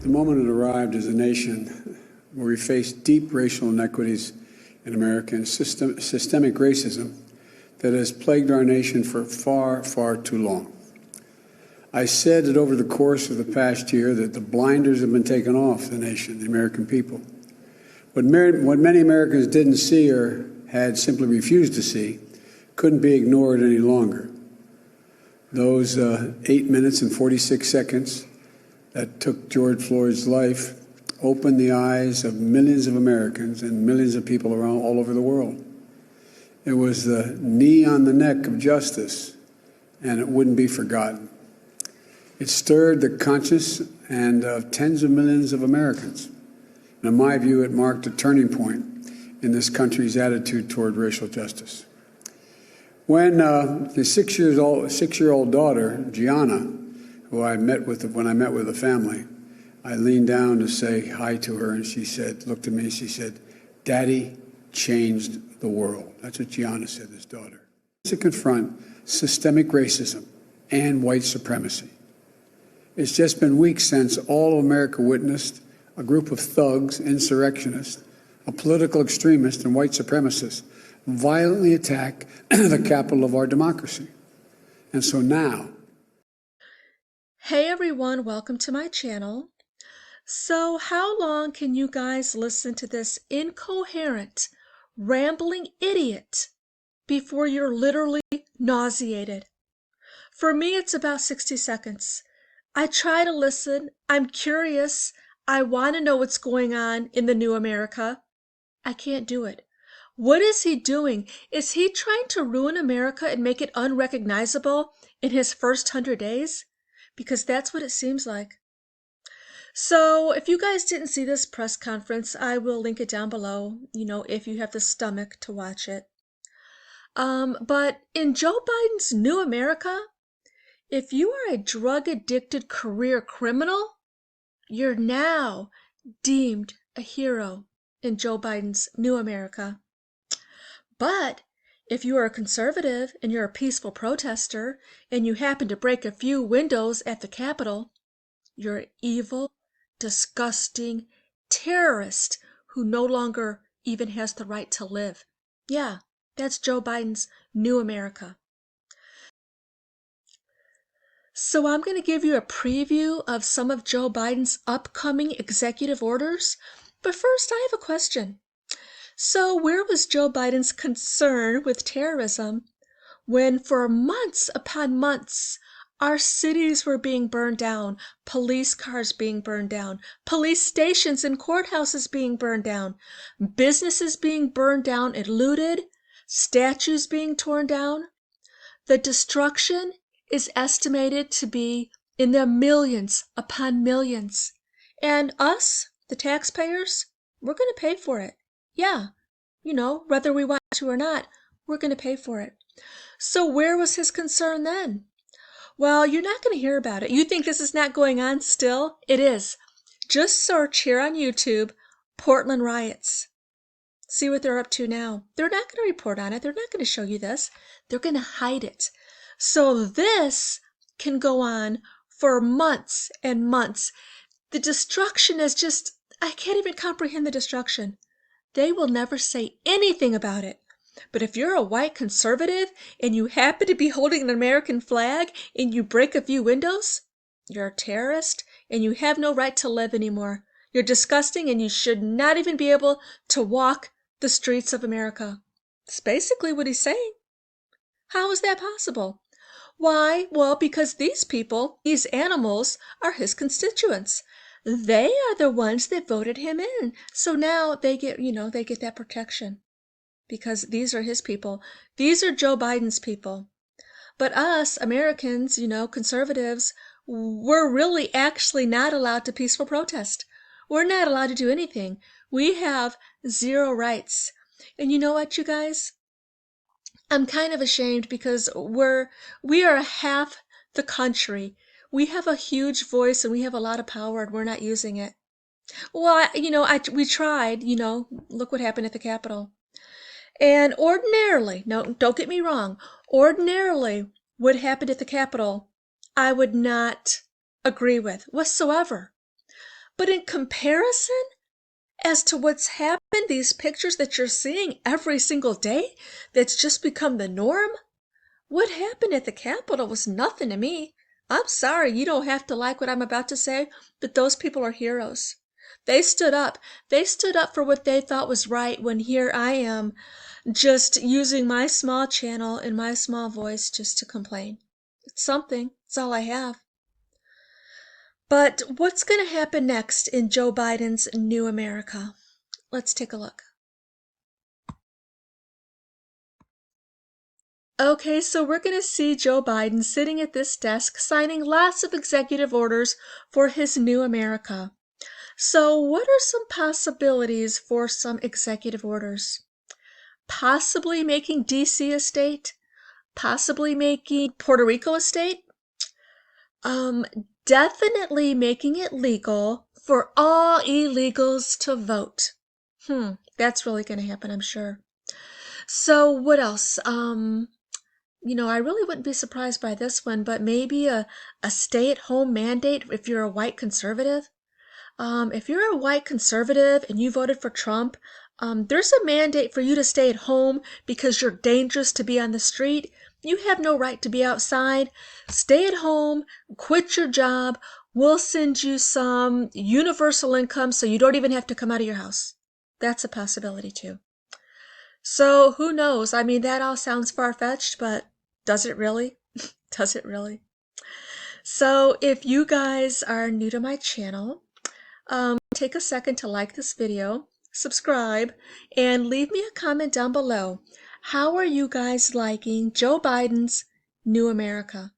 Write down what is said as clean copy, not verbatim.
The moment had arrived as a nation where we face deep racial inequities in America and systemic racism that has plagued our nation for far, far too long. I said that over the course of the past year that the blinders have been taken off the nation, the American people. What many Americans didn't see or had simply refused to see couldn't be ignored any longer. Those 8 minutes and 46 seconds that took George Floyd's life opened the eyes of millions of Americans and millions of people around all over the world. It was the knee on the neck of justice, and it wouldn't be forgotten. It stirred the conscience and of tens of millions of Americans. And in my view, it marked a turning point in this country's attitude toward racial justice. When the six-year-old daughter, Gianna, who I met with when I met with the family, I leaned down to say hi to her, and she said, looked at me, and she said, "Daddy changed the world." That's what Gianna said, his daughter. To confront systemic racism and white supremacy. It's just been weeks since all of America witnessed a group of thugs, insurrectionists, a political extremist, and white supremacists violently attack the capital of our democracy. And so now. Hey everyone, welcome to my channel. So how long can you guys listen to this incoherent, rambling idiot before you're literally nauseated? For me, it's about 60 seconds. I try to listen. I'm curious. I want to know what's going on in the new America. I can't do it. What is he doing? Is he trying to ruin America and make it unrecognizable in his first 100 days? Because that's what it seems like. So if you guys didn't see this press conference, I will link it down below, if you have the stomach to watch it. But in Joe Biden's new America, if you are a drug-addicted career criminal, you're now deemed a hero in Joe Biden's new America. But if you are a conservative and you're a peaceful protester and you happen to break a few windows at the Capitol, you're an evil, disgusting terrorist who no longer even has the right to live. Yeah, that's Joe Biden's new America. So I'm going to give you a preview of some of Joe Biden's upcoming executive orders. But first, I have a question. So where was Joe Biden's concern with terrorism when for months upon months our cities were being burned down, police cars being burned down, police stations and courthouses being burned down, businesses being burned down and looted, statues being torn down? The destruction is estimated to be in the millions upon millions. And us, the taxpayers, we're going to pay for it. Yeah, whether we want to or not, we're going to pay for it. So where was his concern then? Well, you're not going to hear about it. You think this is not going on still? It is. Just search here on YouTube, Portland riots. See what they're up to now. They're not going to report on it. They're not going to show you this. They're going to hide it. So this can go on for months and months. The destruction is just, I can't even comprehend the destruction. They will never say anything about it. But if you're a white conservative and you happen to be holding an American flag and you break a few windows, you're a terrorist and you have no right to live anymore. You're disgusting and you should not even be able to walk the streets of America. That's basically what he's saying. How is that possible? Why? Well, because these people, these animals, are his constituents. They are the ones that voted him in. So now they get, they get that protection because these are his people. These are Joe Biden's people. But us, Americans, conservatives, we're really actually not allowed to peaceful protest. We're not allowed to do anything. We have zero rights. And you know what, you guys? I'm kind of ashamed because we are half the country. We have a huge voice and we have a lot of power and we're not using it. Well, we tried, look what happened at the Capitol. And ordinarily, no, don't get me wrong, ordinarily what happened at the Capitol, I would not agree with whatsoever. But in comparison, as to what's happened, these pictures that you're seeing every single day, that's just become the norm, what happened at the Capitol was nothing to me. I'm sorry, you don't have to like what I'm about to say, but those people are heroes. They stood up. They stood up for what they thought was right when here I am just using my small channel and my small voice just to complain. It's something. It's all I have. But what's going to happen next in Joe Biden's new America? Let's take a look. Okay, so we're going to see Joe Biden sitting at this desk signing lots of executive orders for his new America. So, what are some possibilities for some executive orders? Possibly making DC a state? Possibly making Puerto Rico a state? Um, Definitely making it legal for all illegals to vote. That's really going to happen, I'm sure. So, what else? I really wouldn't be surprised by this one, but maybe a stay-at-home mandate if you're a white conservative. If you're a white conservative and you voted for Trump, there's a mandate for you to stay at home because you're dangerous to be on the street. You have no right to be outside. Stay at home, quit your job. We'll send you some universal income so you don't even have to come out of your house. That's a possibility too. So who knows? I mean, that all sounds far-fetched, but does it really? Does it really? So if you guys are new to my channel, take a second to like this video, subscribe, and leave me a comment down below. How are you guys liking Joe Biden's new America?